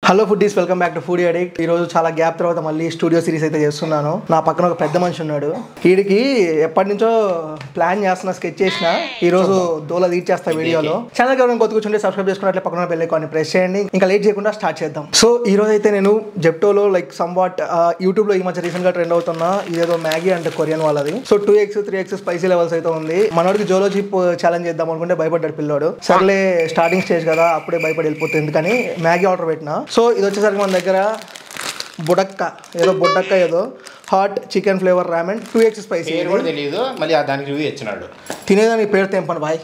Hello foodies, welcome back to foodie addict. ఈ రోజు చాలా గ్యాప్ తర్వాత మళ్ళీ స్టూడియో సిరీస్ అయితే చేస్తున్నాను. నా పక్కన ఒక పెద్ద మనిషి ఉన్నాడు. వీడికి ఎప్పటి నుంచో ప్లాన్ చేస్తున్నా, స్కెచ్ చేసిన. ఈ రోజు దోల తీర్చేస్తా వీడియోలో. ఛానల్ ఎవరైనా కొత్త కూర్చుంటే సబ్స్క్రైబ్ చేసుకున్నట్లే పక్కన బెల్ ఐకాన్ ప్రెస్ చేయండి. ఇంకా లేట్ చేయకుండా స్టార్ట్ చేద్దాం. సో ఈ రోజు అయితే నేను జెప్టోలో లైక్ సమ్వాట్ యూట్యూబ్ లో ఈ మధ్య రీసెంట్ గా ట్రెండ్ అవుతున్నా ఇదేదో మ్యాగీ అంటే కొరియన్ వాళ్ళది. So 2x 3x spicy levels అయితే ఉంది. మనోడికి జోలో చిప్ ఛాలెంజ్ చేద్దాం అనుకుంటే భయపడ్డాడు పిల్లోడు. సర్లే స్టార్టింగ్ స్టేజ్ కదా, అప్పుడే భయపడి వెళ్ళిపోతుంది ఎందుకని మ్యాగీ ఆర్డర్ పెట్టినా. సో ఇది వచ్చేసరికి మన దగ్గర బుడక్క ఏదో hot chicken flavour రామెన్ 2x spicy తెలియదు. మళ్ళీ దానికి రివ్యూ ఇచ్చినాడు. తినేదానికి పేరు తెంపండి బాయ్.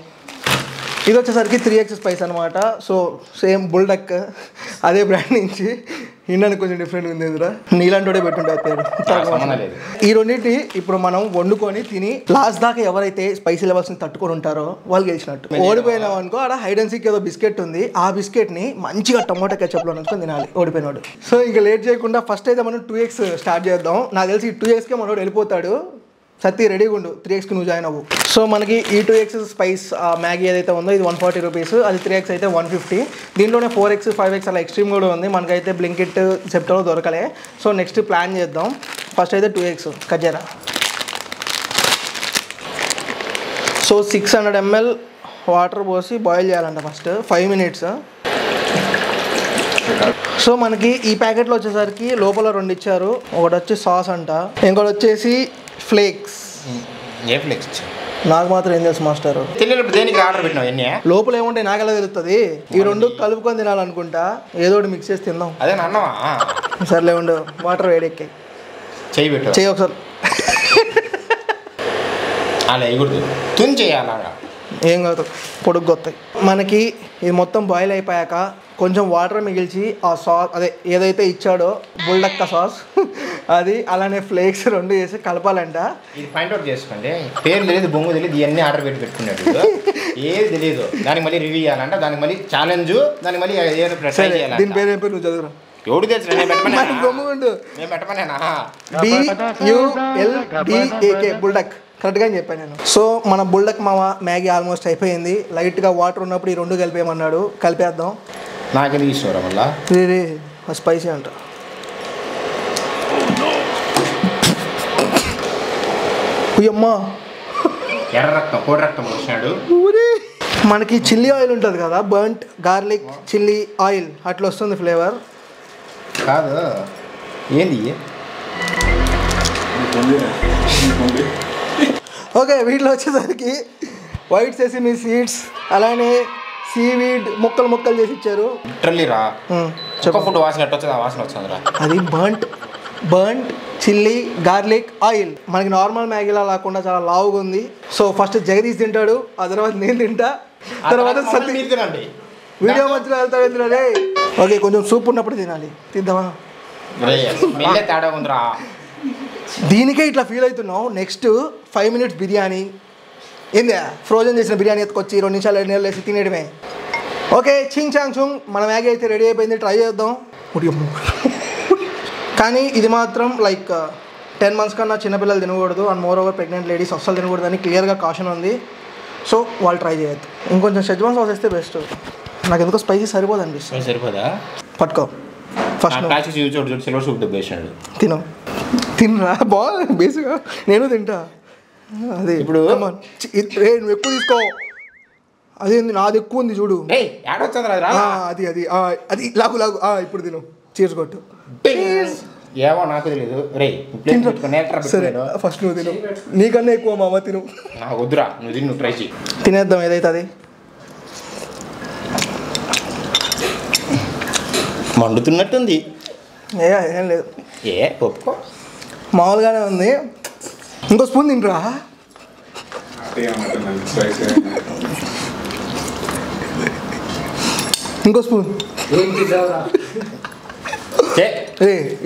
ఇది వచ్చేసరికి 3x స్పైస్ అనమాట. సో సేమ్ బుల్డక్ అదే బ్రాండ్ నుంచి. ఇండియానికి కొంచెం డిఫరెంట్ ఉంది. నీలాంటి పెట్టుంటే పేరు. ఈ రెండింటి ఇప్పుడు మనం వండుకొని తిని లాస్ట్ దాకా ఎవరైతే స్పైసీ లెవెల్స్ ని తట్టుకొని ఉంటారో వాళ్ళు గెలిచినట్టు. ఓడిపోయినాం అనుకో, ఆడ హైడ్ అండ్ సీక్ ఏదో బిస్కెట్ ఉంది. ఆ బిస్కెట్ ని మంచిగా టమోటా కెచప్ లో నుంచుకొని తినాలి ఓడిపోయినాడు. సో ఇంకా లేట్ చేయకుండా ఫస్ట్ అయితే మనం 2x స్టార్ట్ చేద్దాం. నాకు తెలిసి ఈ 2x కే మనోడు వెళ్ళిపోతాడు. సత్తి రెడీగా ఉండు, 3x నువ్వు జాయిన్ అవ్వు. సో మనకి ఈ 2x స్పైస్ మ్యాగీ ఏదైతే ఉందో ఇది 140 రూపీస్, అది 3x అయితే 150. దీంట్లోనే 4x 5x అలా ఎక్స్ట్రీమ్ కూడా ఉంది. మనకైతే బ్లింకిట్ జెప్టోలో దొరకలే. సో నెక్స్ట్ ప్లాన్ చేద్దాం. ఫస్ట్ అయితే 2x కజ్జరా. సో 600 ml వాటర్ పోసి బాయిల్ చేయాలంట ఫస్ట్ 5 minutes. సో మనకి ఈ ప్యాకెట్లో వచ్చేసరికి లోపల 2 ఇచ్చారు. ఒకటి వచ్చి సాస్ అంట, ఇంకోటి వచ్చేసి ఫ్లేక్స్. ఏ ఫ్లేక్స్ నాకు మాత్రం ఏం తెలుసు మాస్టర్. దేనికి ఆర్డర్ పెట్టినావు? లోపల ఏముంటాయి నాకు ఎలా తెలుస్తుంది. ఈ రెండు కలుపుకొని తినాలనుకుంటా. ఏదో ఒకటి మిక్స్ చేసి తిందాం. అదే అన్నవా? సర్లే ఉండు, వాటర్ వేడెక్కి చెయ్యి ఒకసారి. అలా ఎగురుదు తుని చేయాలగా, ఏం కాదు, పొడుగు వస్తాయి. మనకి ఇది మొత్తం బాయిల్ అయిపోయాక కొంచెం వాటర్ మిగిల్చి ఆ సాస్ అదే ఏదైతే ఇచ్చాడో బుల్డక్క సాస్ అది అలానే ఫ్లేక్స్ 2 వేసి కలపాలంట. ఇది పాయింట్ అవుట్ చేసుకోండి. పేరు తెలియదు, బొంగు తెలియదు, ఇవన్నీ ఆర్డర్ పెట్టుకున్నాడు. ఏది తెలియదు. దానికి మళ్ళీ రివ్యూ చేయాలంట, దానికి మళ్ళీ ఛాలెంజ్, దానికి మళ్ళీ దీని పేరు ఏం పేరు నువ్వు చదువురా. ఎవడు తెలుసు? BULDAK బుల్డక్ కరెక్ట్గా చెప్పాను నేను. సో మన బుల్డక్ మామ మ్యాగీ ఆల్మోస్ట్ అయిపోయింది. లైట్గా వాటర్ ఉన్నప్పుడు ఈ 2 కలిపేయమన్నాడు, కలిపేద్దాం. నాకెందుకు ఇష్టం వల్ల స్పైసీ అంట. అమ్మా ఎర్ర రక్తం కోడి రక్తం వచ్చినాడు. మనకి చిల్లీ ఆయిల్ ఉంటుంది కదా, బర్ంట్ గార్లిక్ చిల్లీ ఆయిల్ అట్లా వస్తుంది ఫ్లేవర్. కాదు ఏంది? ఓకే, వీటిలో వచ్చేసరికి వైట్ సెసమీ సీడ్స్ అలానే సీవీడ్ ముక్కలు చేసి ఇచ్చారు. ఫుడ్ వాసన వచ్చిందిరా. అది బర్ంట్ చిల్లీ గార్లిక్ ఆయిల్. మనకి నార్మల్ మ్యాగీలా లేకుండా చాలా లావుగా ఉంది. సో ఫస్ట్ జగదీష్ తింటాడు, ఆ తర్వాత నేను తింటా, తర్వాత వీడియో మధ్యలో వెళ్తా. ఓకే, కొంచెం సూప్ ఉన్నప్పుడు తినాలి. తిద్దామా? దీనికే ఇట్లా ఫీల్ అవుతున్నావు. Next 5 minutes biryani. ఏంది ఫ్రోజన్ చేసిన బిర్యానీ ఎత్తుకొచ్చి 2 నిమిషాలు 2 నీళ్ళు వేసి తినేయడమే. ఓకే, చింగ్ చాంగ్ చుంగ్ మన మ్యాగీ అయితే రెడీ అయిపోయింది. ట్రై చేద్దాం. కానీ ఇది మాత్రం లైక్ 10 months కన్నా చిన్నపిల్లలు తినకూడదు, and more over pregnant ladies అస్సలు తినకూడదు అని క్లియర్గా కాషన్ ఉంది. సో వాళ్ళు ట్రై చేయొద్దు. ఇంకొంచెం షెజ్వాన్ సాస్ వేస్తే బెస్ట్. నాకు ఎందుకో స్పైసీ సరిపోదు అనిపిస్తుంది. సరిపోదా? పట్టుకో ఫస్ట్. తినరా బాగా బేసిక్గా నేను తింటా. అదే ఇప్పుడు నువ్వు ఎక్కువ తీసుకో. అదేంది నాది ఎక్కువ ఉంది చూడు. అది అది అది లాగు ఇప్పుడు తిను. చీర్స్ కొట్టు. ఏమో నాకు తెలియదు. సరే ఫస్ట్ నువ్వు తిను. నీకన్నా ఎక్కువ మామ తిను. నాకు వద్దురా, నువ్వు తిను, ట్రై చేయి. తినేద్దాం ఏదైతే అది. మండుతున్నట్టుంది. ఏం లేదు, ఒప్పుకో, మామూలుగానే ఉంది. ఇంకో స్పూన్ తింటురా. ఇంకో స్పూన్.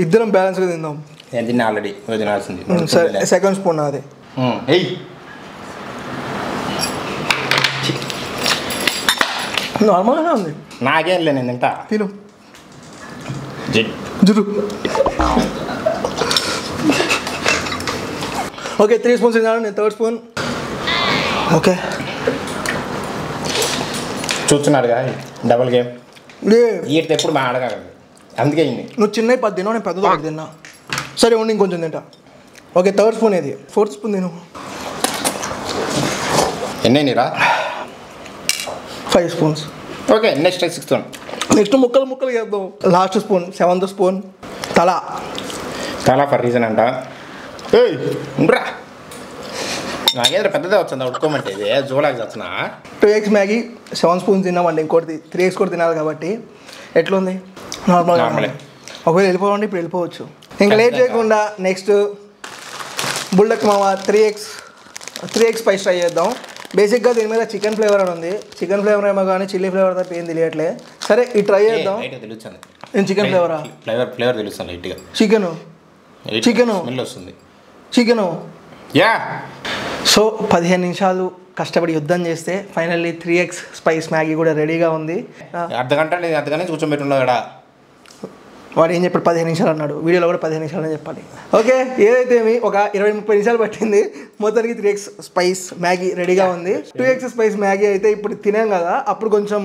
ఇద్దరం బ్యాలెన్స్గా తిందాం. నేను తిన్నా ఆల్రెడీ, తినాల్సింది. సరే సెకండ్ స్పూన్ అది. నార్మల్గానే ఉంది. నాకేం లేదు, నేను తింటా. తిను జురు. ఓకే 3 spoons తిన్నాను నేను. 3rd spoon. ఓకే చూస్తున్నారుగా డబుల్ గేమ్. వీటితో ఎప్పుడు మా ఆడగలదు. అందుకే ఇన్ని నువ్వు చిన్నవి 10 తిన్నావు, నేను పెద్దది ఒకటి తిన్నా. సరే ఉండి ఇంకొంచెం తింటా. ఓకే, థర్డ్ స్పూన్ ఇది. ఫోర్త్ స్పూన్ తిను. ఎన్నైనా 5 spoons. Okay, next 6th one. Next ముక్కలు చేద్దాం. Last spoon 7th spoon. తలా ఫర్ రీజన్ అంట. ఏయ్ ఉండరా, నాకేదో పెద్దదే వచ్చిందా ఉడుకోమంటే. ఇది జోలాకి వచ్చిన 2x మ్యాగీ 7 స్పూన్స్ తిన్నామండి. ఇంకోటి 3x కూడా తినాలి కాబట్టి ఎట్లుంది? నార్మల్. ఒకవేళ వెళ్ళిపోవండి, ఇప్పుడు వెళ్ళిపోవచ్చు. ఇంకా లేట్ చేయకుండా నెక్స్ట్ బుల్డక్ మావా 3x స్పైస్ ట్రై చేద్దాం. బేసిక్గా దీని మీద చికెన్ ఫ్లేవర్ అని ఉంది. చికెన్ ఫ్లేవర్ ఏమో కానీ చిల్లీ ఫ్లేవర్ తప్ప ఏం తెలియట్లే. సరే ఇది ట్రై చేద్దాం. తెలుస్తుంది నేను చికెన్ ఫ్లేవరా? ఫ్లేవర్ తెలుస్తుంది లైట్గా. చికెను స్మెల్ వస్తుంది. చికెను. యా. సో 15 నిమిషాలు కష్టపడి యుద్ధం చేస్తే ఫైనల్లీ 3x స్పైస్ మ్యాగీ కూడా రెడీగా ఉంది. అర్ధగంట కూర్చోబెట్టున్నావు ఇక్కడ. వాడు ఏం చెప్పాడు? 15 నిమిషాలు అన్నాడు. వీడియోలో కూడా 15 నిమిషాలని చెప్పాలి. ఓకే, ఏదైతే ఒక 20-30 నిమిషాలు పట్టింది. మొత్తానికి 3x స్పైస్ మ్యాగీ రెడీగా ఉంది. 2x స్పైస్ మ్యాగీ అయితే ఇప్పుడు తినాం కదా, అప్పుడు కొంచెం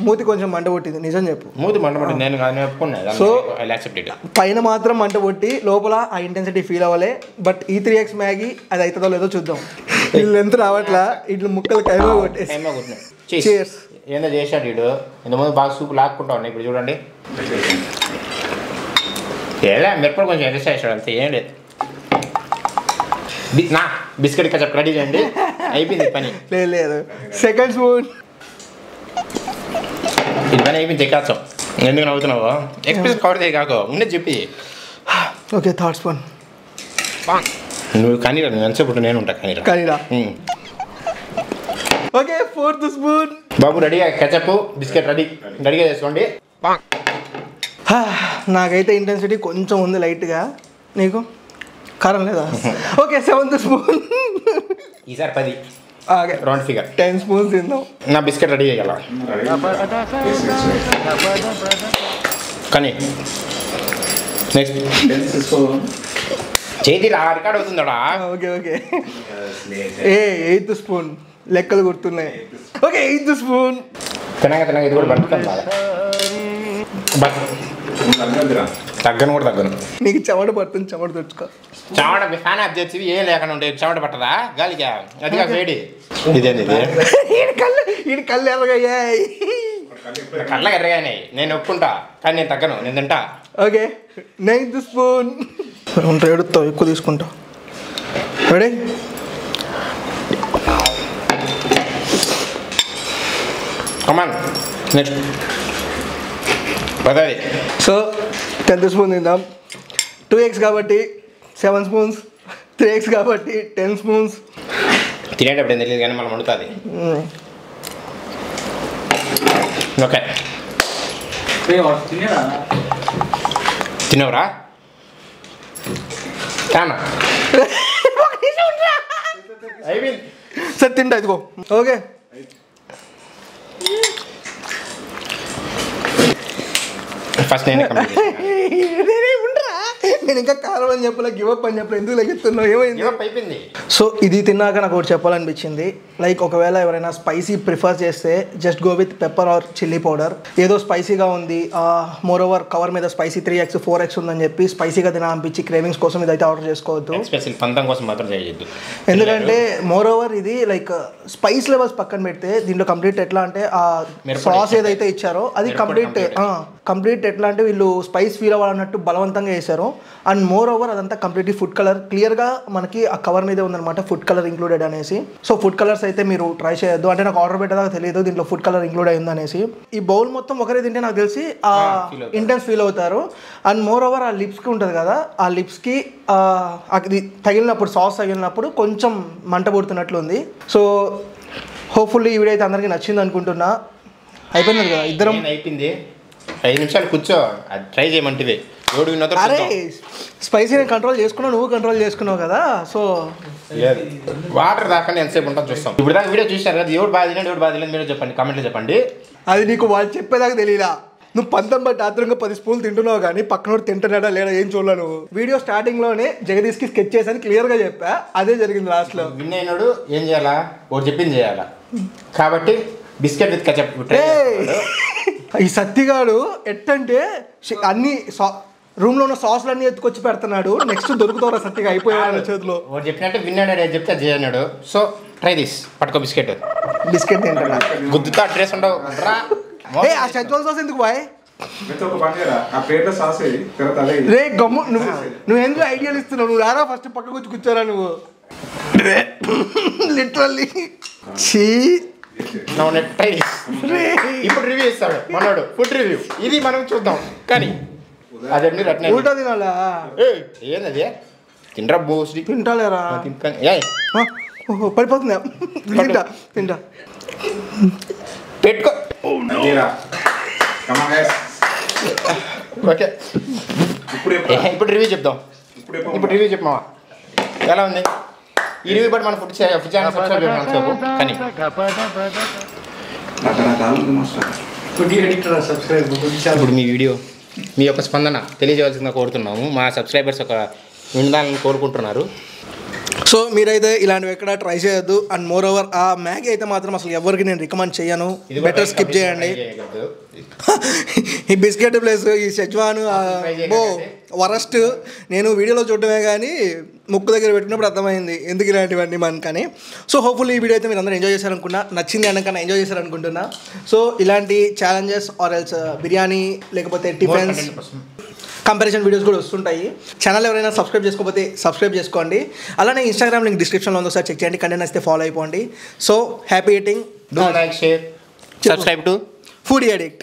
మూతి కొంచెం మంట కొట్టింది. నిజం చెప్పు. మూతి మంట కొట్టింది. నేను సో పైన మాత్రం మంట కొట్టి లోపల ఆ ఇంటెన్సిటీ ఫీల్ అవ్వలే. బట్ ఈ 3x మ్యాగీ అది అవుతుందో లేదో చూద్దాం. వీళ్ళు ఎంత రావట్లా, ఇట్లా ముక్కలు కైమా కొట్టేసి. చీర్స్. ఏందో చేశాడు వీడు. ఇంతకుముందు బాగా సూపు లాక్కుంటా ఉన్నాయి, ఇప్పుడు చూడండి. ఎలా మిరపలు కొంచెం ఎక్స్ట్రా వేసాడు అంతే, ఏం లేదు. బిస్కెట్ కచప్ రెడీ చేయండి, అయిపోయింది పని. లేదు, సెకండ్ స్పూన్. ఇది పని అయిపోయింది. చెక్కాచం. ఎందుకు నవ్వుతున్నావు? ఎక్స్ప్రెస్ కవర్ చేయి కాకు, ఉండేది చెప్పి. Okay, third spoon. నువ్వు కనీరా, నువ్వు ఎంతసేపు నేను ఉంటా కనీరా. Okay, fourth spoon. బాబు రెడీగా కచప్ బిస్కెట్ రెడీగా చేసుకోండి. నాకైతే ఇంటెన్సిటీ కొంచెం ఉంది లైట్గా. నీకు కారం లేదా? Okay, 7th spoon. ఈసారి 10. రౌండ్ ఫిగర్ 10 స్పూన్స్ తిందాం. నా బిస్కెట్ రెడీ చేయగల కానీ నెక్స్ట్ చేతి రికార్డ్ అవుతుందా? Okay 8th spoon. లెక్కలు గుర్తున్నాయి. Okay, 8th spoon. తినగా ఇది కూడా పట్టుకుంది బాగా. తగ్గను కూడా తగ్గను. నీకు చెమట పడుతుంది, చెమట తెచ్చుకో. చెమట ఫ్యాన్ ఆఫ్ చేసి ఏం లేకుండా ఉంటే చెమట పట్టదా గాలిగా? అదిగా వేడి. ఇదేంది ఇది కళ్ళు ఎర్రగయ్యాయి. కళ్ళ ఎర్రగానే. నేను ఒప్పుకుంటా, కానీ నేను తగ్గను, నేను తింటా. Okay, 9th spoon. ఎడుతావు, ఎక్కువ తీసుకుంటా. రెడీ? కమాన్ నెక్స్ట్. పదవి. సో 10th స్పూన్ తిందాం. 2x కాబట్టి 7 స్పూన్స్, 3x కాబట్టి 10 స్పూన్స్. తినేటప్పుడు ఏం తెలియదు కానీ మనం వండుతుంది. ఓకే, తినవరా? అయిపోయింది. సరే తింటా, ఇదిగో. ఓకే, ఫస్ట్ నేను నేను ఇంకా కారం అని చెప్పలే, గివప్ అని చెప్పలే. ఎందుకు లెగుతున్నావు? ఏమైంది? అయిపోయింది. సో ఇది తిన్నాక నాకు ఒకటి చెప్పాలనిపించింది. లైక్ ఒకవేళ ఎవరైనా స్పైసీ ప్రిఫర్ చేస్తే just go with pepper or chilli powder. ఏదో స్పైసీగా ఉంది, మోర్ ఓవర్ కవర్ మీద స్పైసీ 3x 4x ఉందని చెప్పి స్పైసీగా తినాలనిపించి క్రేవింగ్స్ కోసం ఇదైతే ఆర్డర్ చేసుకోవద్దు. స్పెషల్ పంతం కోసం మాత్రం చేయొద్దు. ఎందుకంటే మోర్ ఓవర్ ఇది లైక్ స్పైస్ లెవెల్స్ పక్కన పెడితే దీంట్లో కంప్లీట్ ఎట్లా అంటే ఆ సాస్ ఏదైతే ఇచ్చారో అది కంప్లీట్ ఎట్లా అంటే వీళ్ళు స్పైస్ ఫీల్ అవ్వాలన్నట్టు బలవంతంగా వేశారు. అండ్ మోర్ ఓవర్ అదంతా కంప్లీట్లీ ఫుడ్ కలర్. క్లియర్గా మనకి ఆ కవర్ మీదే ఉందన్నమాట ఫుడ్ కలర్ ఇంక్లూడెడ్ అనేసి. సో ఫుడ్ కలర్స్ అయితే మీరు ట్రై చేయొద్దు. అంటే నాకు ఆర్డర్ పెట్టేదాకా తెలియదు దీంట్లో ఫుడ్ కలర్ ఇంక్లూడ్ అయింది అనేసి. ఈ బౌల్ మొత్తం ఒకరే తింటే నాకు తెలిసి ఇంటెన్స్ ఫీల్ అవుతారు. అండ్ మోర్ ఓవర్ ఆ లిప్స్కి ఉంటుంది కదా, ఆ లిప్స్కి అది తగిలినప్పుడు, సాస్ తగిలినప్పుడు కొంచెం మంట పుడుతున్నట్లు ఉంది. సో హోప్ఫుల్లీ ఈ వీడియో అయితే అందరికీ నచ్చింది అనుకుంటున్నా. అయిపోయింది కదా ఇద్దరం? అయిపోయింది. 5 నిమిషాలు కూర్చో, అది ట్రై చేయమంటివి. అరే స్పైసీ నేను కంట్రోల్ చేసుకున్నావు, నువ్వు కంట్రోల్ చేసుకున్నావు కదా. సో వాటర్ దాకా ఎంతసేపు ఉంటాం చూస్తాం. ఇప్పుడు దాకా వీడియో చూసారు కదా, ఎవరు బాగా తినండి ఎవరు బాగా తినదు మీరు చెప్పండి, కామెంట్లో చెప్పండి. అది నీకు వాళ్ళు చెప్పేదాకా తెలియదా? నువ్వు 19 ఆత్రంగా 10 స్పూన్లు తింటున్నావు కానీ పక్కన తింటున్నాడా లేడా ఏం చూడలేను. వీడియో స్టార్టింగ్లోనే జగదీష్కి స్కెచ్ చేసాను, క్లియర్గా చెప్పా. అదే జరిగింది లాస్ట్లో. విన్ అయినాడు ఏం చేయాలా? ఒకటి చెప్పింది చేయాలా. కాబట్టి బిస్కెట్ విత్ కచప్ ఈ సత్తిగాడు ఎట్టంటే అన్ని రూమ్ లో ఉన్న సాసులు అన్ని ఎత్తుకొచ్చి పెడుతున్నాడు. నెక్స్ట్ దొరుకుతారా సత్తిగా అయిపోయాడు చేతిలో. వాడు చెప్పినట్టే విన్నాడు, చెప్తే అది చేయన్నాడు. సో ట్రై దిస్, పట్టుకో బిస్కెట్ తింటాడా గుద్దుతో అడ్రస్ ఉండవు. ఆ షెజ్వాన్ సాస్ ఎందుకు బాయ్? రే గమ్ము నువ్వు ఎందుకు ఐడియాలు ఇస్తున్నావు? నువ్వు రారా ఫస్ట్ పక్కకు వచ్చి కూర్చోరా నువ్వు. లిటరల్లీ ఇప్పుడు రివ్యూ ఇస్తాడు మనోడు, ఫుడ్ రివ్యూ. ఇది మనం చూద్దాం కానీ అదే ఉల్టా తినాలా? ఏంది తింటా బోస్ తింటాలేరా? పడిపోతుందా? తింటా పెట్టుకో. ఓకే ఇప్పుడు రివ్యూ చెప్దాం. ఇప్పుడు రివ్యూ చెప్పమా ఎలా ఉంది ఈ రివ్యూ? బట్ మన ఫుడ్ ఛానల్ సబ్స్క్రైబ్ చేయడం కానీ ఇప్పుడు మీ వీడియో మీ యొక్క స్పందన తెలియజేయాల్సిందిగా కోరుతున్నాము. మా సబ్స్క్రైబర్స్ ఒక వినడాలని కోరుకుంటున్నారు. సో మీరైతే ఇలాంటివి ఎక్కడ ట్రై చేయొద్దు. అండ్ మోర్ ఓవర్ ఆ మ్యాగీ అయితే మాత్రం అసలు ఎవరికి నేను రికమెండ్ చేయను. బెటర్ స్కిప్ చేయండి. ఈ బిస్కెట్ ప్లేస్ ఈ షెజ్వాన్ బో వరస్ట్. నేను వీడియోలో చూడటమే కానీ ముక్కు దగ్గర పెట్టినప్పుడు అర్థమైంది ఎందుకు ఇలాంటివన్నీ మనకని. సో హోప్ఫుల్లీ ఈ వీడియో అయితే మీరు అందరూ ఎంజాయ్ చేశారనుకున్నా, నచ్చింది అనకన్నా ఎంజాయ్ చేశారనుకుంటున్నా. సో ఇలాంటి ఛాలెంజెస్ ఆర్ ఎల్స్ బిర్యానీ లేకపోతే టిఫిన్స్ కంపారిజన్ వీడియోస్ కూడా వస్తుంటాయి. ఛానల్ ఎవరైనా సబ్స్క్రైబ్ చేసుకోకపోతే సబ్స్క్రైబ్ చేసుకోండి. అలానే ఇన్స్టాగ్రామ్ లింక్ డిస్క్రిప్షన్లో ఉంది, ఒకసారి చెక్ చేయండి. కంటెంట్ వస్తే ఫాలో అయిపోండి. So happy eating, do like, share, subscribe to foodie addict.